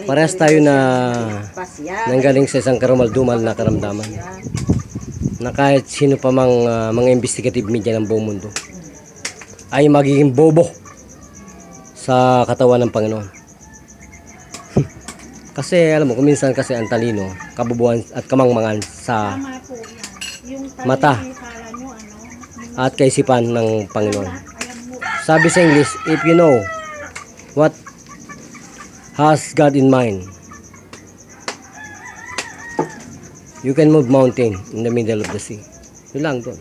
Parehas tayo na nanggaling sa isang karumal-dumal na karamdaman na kahit sino pa mang mga investigative media ng buong mundo ay magiging bobo sa katawan ng Panginoon. Kasi alam mo, kuminsan kasi ang talino, kabubuan at kamangmangan sa mata at kaisipan ng Panginoon. Sabi sa English, if you know what has God in mind, you can move mountain in the middle of the sea. Yun lang doon.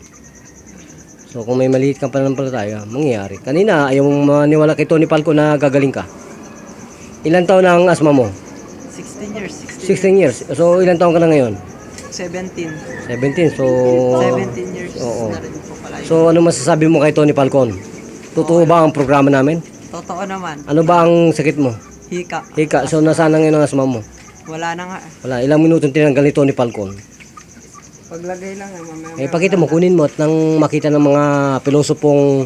So kung may maliit kang pananampalataya, mangyayari. Kanina, ayaw mong maniwala kay Tony Falco na gagaling ka. Ilan taon na ang asma mo? 16 years. 16 years. So ilan taon ka na ngayon? 17. 17. So 17 years oo. na rin po pala yun. So ano masasabi mo kay Tony Falcon? Totoo ba ang programa namin? Totoo naman. Ano ba ang sakit mo? Hika. Hika. So nasaan na ngayon ang asma mo? Wala na nga. Wala. Ilang minutong tinanggal ni Tony Falcon? Paglagay lang mamaya. Eh, pakita mo, kunin mo at nang makita ng mga pilosopong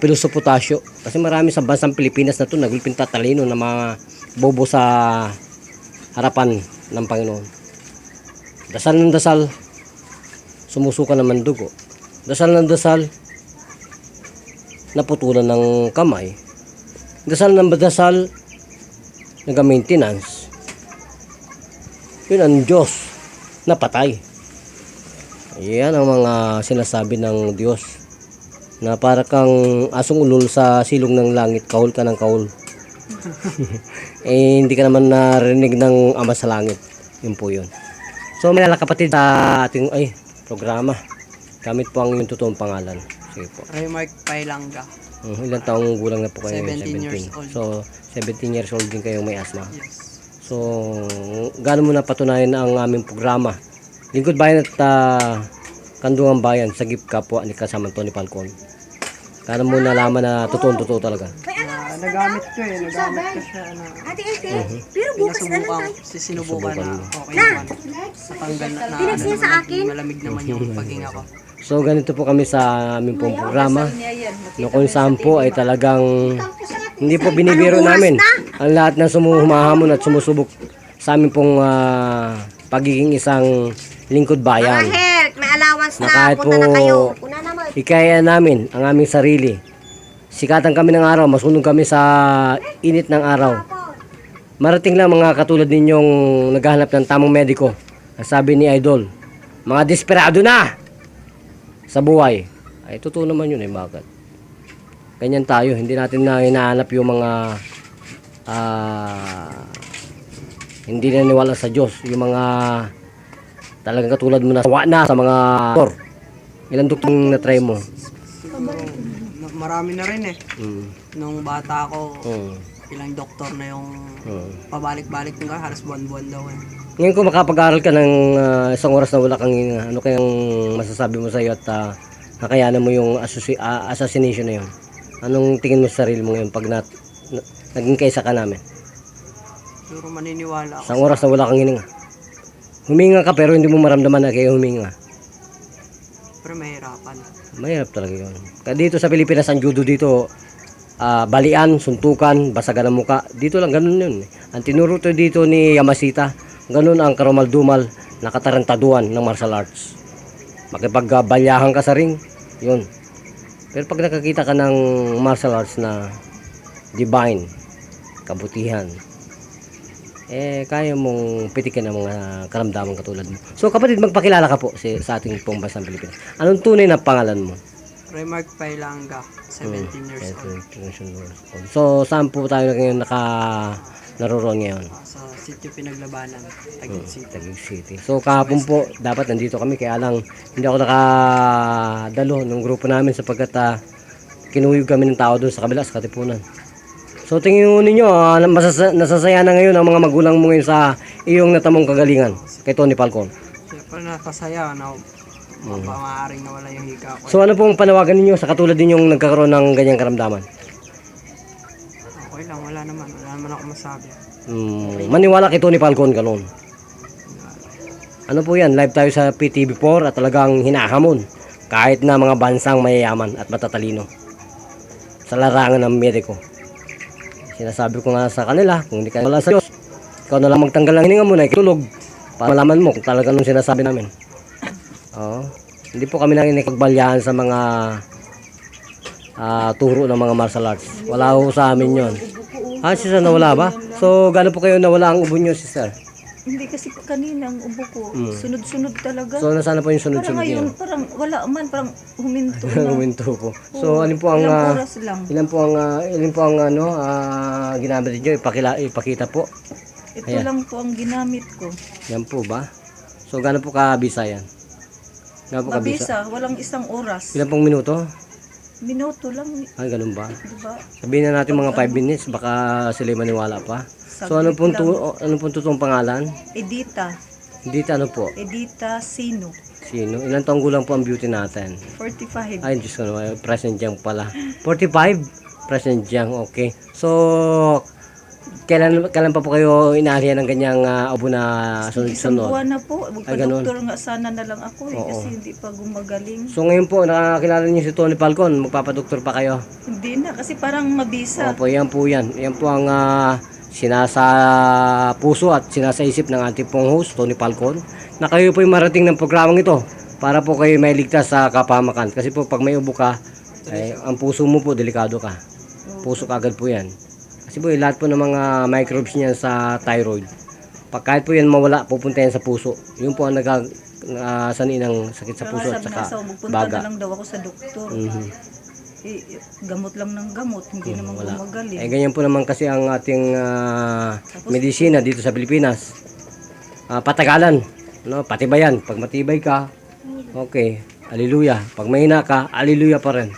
pilosopo Tasyo. Kasi marami sa bansang Pilipinas na ito nagulping tatalino na mga bobo sa harapan ng Panginoon. Dasal ng dasal, sumusuka naman dugo. Dasal ng dasal, naputulan ng kamay. Dasal ng dasal, nag-maintenance. Yun ang Diyos na patay. Yan ang mga sinasabi ng Diyos na para kang asong ulol sa silong ng langit, kahul ka ng kahul. Eh hindi ka naman narinig ng Ama sa langit. Yun po yun. So mga kapatid sa ating programa, gamit po ang yung totoong pangalan. Sige po. Remark Pailanga. Ilang taong gulang na po kayo? 17 years old. So 17 years old din kayong may asma. Yes. So, gaano mo napatunayan ang aming programa? Lingkod Bayan at Kandungan Bayan sa gift kapwa ni kasamang Tony Falcon. Gaano mo nalaman na totoo talaga? Nagamit ko nagamit ko siya na. Ate, pero bukas na lang tayo. Sinubukan na mo. okay naman. Natanggal na Pinagsin sa akin. malamig naman yung paghinga ko. So, ganito po kami sa aming pong programa. No, kung saan po ay talagang hindi po binibiro namin ang lahat ng humahamon at sumusubok sa aming pong pagiging isang lingkod bayan. May allowance Na na. kahit Punta na po kayo. Una naman. ikaya namin ang aming sarili. Sikatan kami ng araw, masunog kami sa init ng araw. Marating lang mga katulad ninyong naghahanap ng tamang mediko. Ang sabi ni Idol, mga desperado na sa buhay. Ay, totoo naman yun bakit? Ganyan tayo, hindi natin na hinahanap yung mga hindi naniwala sa Diyos. Yung mga talagang katulad mo na sawa na sa mga doktor. Ilang doktor na try mo? Marami na rin Nung bata ako, Hmm. ilang doktor na yung pabalik-balik ng halos buwan-buwan daw Ngayon kung makapag-aral ka ng isang oras na wala kang hinga, ano kayang masasabi mo sa iyo at nakayanan mo yung assassination na yun? Anong tingin mo sa sarili mo ngayon pag naging kaysa ka namin? Siguro maniniwala ako. Isang oras na wala kang hininga. Huminga ka pero hindi mo maramdaman na kayo huminga. Pero mahirapan. Mahirap talaga yun. Kaya dito sa Pilipinas, ang judo dito, balian, suntukan, basagan ng muka. Dito lang, ganun yun. Ang tinuro to dito ni Yamashita, ganun ang karumal-dumal na katarantaduan ng martial arts. Makipagbalyahan ka sa ring, yun. Pero pag nakakita ka ng martial arts na divine, kabutihan, kaya mong pitikin ang mga karamdaman katulad mo. So kapatid, magpakilala ka po sa ating pong bansang Pilipinas. Anong tunay na pangalan mo? Remark Pailanga, 17 years old. So saan po tayo ngayon naroon ngayon? Sa sitio Pinaglabanan, Taguig City. Taguig City. So kahapon po, dapat nandito kami, kaya lang hindi ako nakadalo ng grupo namin sapagkat kinuyog kami ng tao doon sa kabila, sa Katipunan. So tingin ninyo, nasasaya na ngayon ang mga magulang mo ngayon sa iyong natamong kagalingan kay Tony Falcon. Siyempre nakasaya na maaaring nawala yung hika ko. So ano pong panawagan ninyo sa katulad ninyong nagkakaroon ng ganyang karamdaman? Okay lang, wala naman ako masabi. Maniwala kay Tony Falcon ganun. Ano po yan, live tayo sa PTV4 at talagang hinahamon kahit na mga bansang mayayaman at matatalino sa larangan ng mediko. Sinasabi ko nga sa kanila, kung hindi ka wala sa Diyos, Ikaw na lang magtanggal ng hininga mo na ikitulog. Para malaman mo kung talaga nung sinasabi namin. Oo. Hindi po kami nakikipagbalyahan sa mga turo ng mga martial arts. Wala ho sa amin yon. Sister, nawala ba? So, gano'n po kayo nawala ang ubo nyo, sister? Hindi kasi kanina ang ubo ko, sunod-sunod talaga. So, nasaan na po yung Parang sunod-sunod ngayon, niyo? parang wala man, parang huminto na. Huminto po. So, alin po ang Ilang oras lang. ilan po ang ginamit niyo? Ipakita po. Ito Ayan. lang po ang ginamit ko. Yan po ba? So, gano'n po kabisa yan? Gano'n po kabisa? Mabisa, walang isang oras. Ilan pong minuto? Minuto lang, Ay, ganun ba? di ba? Sabihin na natin mga 5 minutes, baka sila maniwala pa. So, ano pong totoong pangalan? Edita. Dito ano po? Edita Sino. Sino? Ilang taong gulang po ang beauty natin? 45. Ay, Diyos ko naman, present young pala. 45? Present young, okay. So, kailan pa po kayo inaalihan ng ganyang ubo na Isang sunod-sunod? buwan na po. Ay, ganun. Magpa-doktor nga sana na lang ako Oo. kasi hindi pa gumagaling. So, ngayon po, nakakilala niyo si Tony Falcon, magpapadoktor pa kayo? Hindi na kasi parang mabisa. Opo, yan po yan. Yan po ang sinasa puso at sinasa isip ng ating pong host, Tony Falcon, na kayo po yung marating ng programang ito para po kayo may ligtas sa kapahamakan. Kasi po pag may ubo ka, ang puso mo po, delikado ka. Puso kagad po yan. Kasi po lahat po ng mga microbes niyan sa thyroid, pag kahit po yan mawala, pupunta yan sa puso. Yun po ang sani ng sakit sa puso at Sabi saka na sa magpunta baga. na lang daw ako sa doktor. Mhm. Gamot lang ng gamot, hindi naman Wala. gumagaling. Ganyan po naman kasi ang ating medisina dito sa Pilipinas. Patagalan, no? Patibayan. Pag matibay ka, okay, haleluya. Pag mahina ka, haleluya pa rin.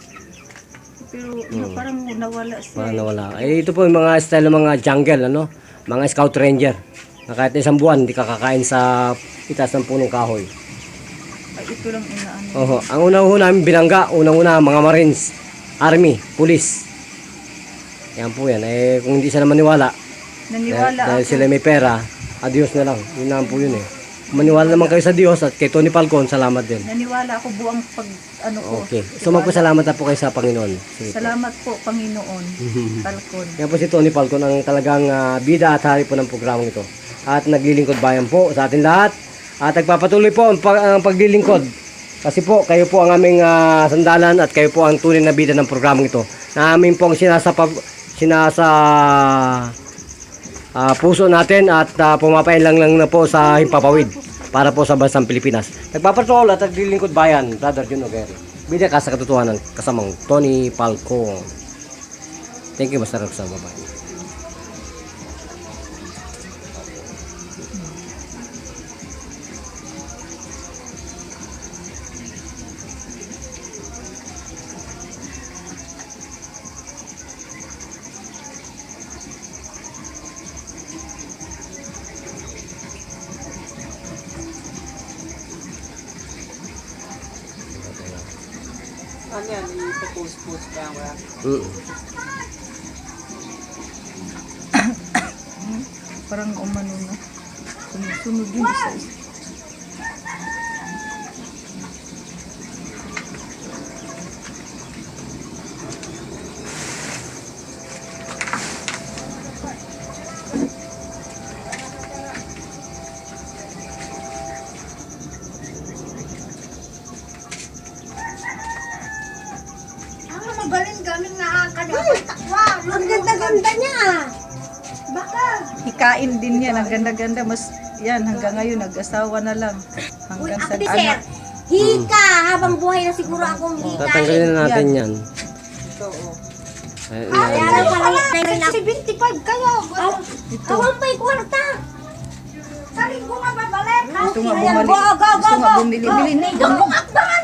Pero parang nawala siya. Parang nawala. Ito po yung mga style ng mga jungle, ano? Mga scout ranger. Na kahit isang buwan, hindi ka kakain sa itaas ng punong kahoy. Ay, ito lang inaano. Oho. Ang una-una namin binangga, unang-una mga Marines, Army, Police. Yan po yan. Kung hindi sila maniwala, Naniwala dahil ako. sila may pera, adios na lang. Yun na po yun Maniwala naman kayo sa Diyos at kay Tony Falcon, salamat din. Naniwala ako buang pag ano ko. Okay. So magpasalamat na po kayo sa Panginoon. Sige po. Salamat po, Panginoon. Falcon. Yan po si Tony Falcon, ang talagang bida at hari po ng programang ito. At naglilingkod bayan po sa atin lahat. At nagpapatuloy po ang paglilingkod. Kasi po, kayo po ang aming sandalan at kayo po ang tunay na bida ng programang ito. Na amin pong sinasa puso natin at pumapailang lang na po sa himpapawid para po sa bansang Pilipinas. Nagpapatrol at naglilingkod bayan, Brother Jun Overi. Bida ka sa katotohanan kasamang Tony Falcon. Thank you, Master Roxanne. Bye-bye. Ano yan? Ipopost-post ka wala? Parang umano na. Sunod yun isa-isa. Galing na takwa. Ang ganda-ganda niya. Baka. Hikain din yan, ang ganda-ganda. Mas, yan, hanggang ngayon, nag-asawa na lang. Uy, Hanggang sa ako sir. Hika. Habang buhay na siguro akong hika. Tatanggalin na natin yan. Ito, oh. Kaya pala. 75 kayo. Kawang pa'y kwarta. Saling ko nga babalik. Ito nga bumalik. Gusto nga bumili. Bili na. Gabong akbangan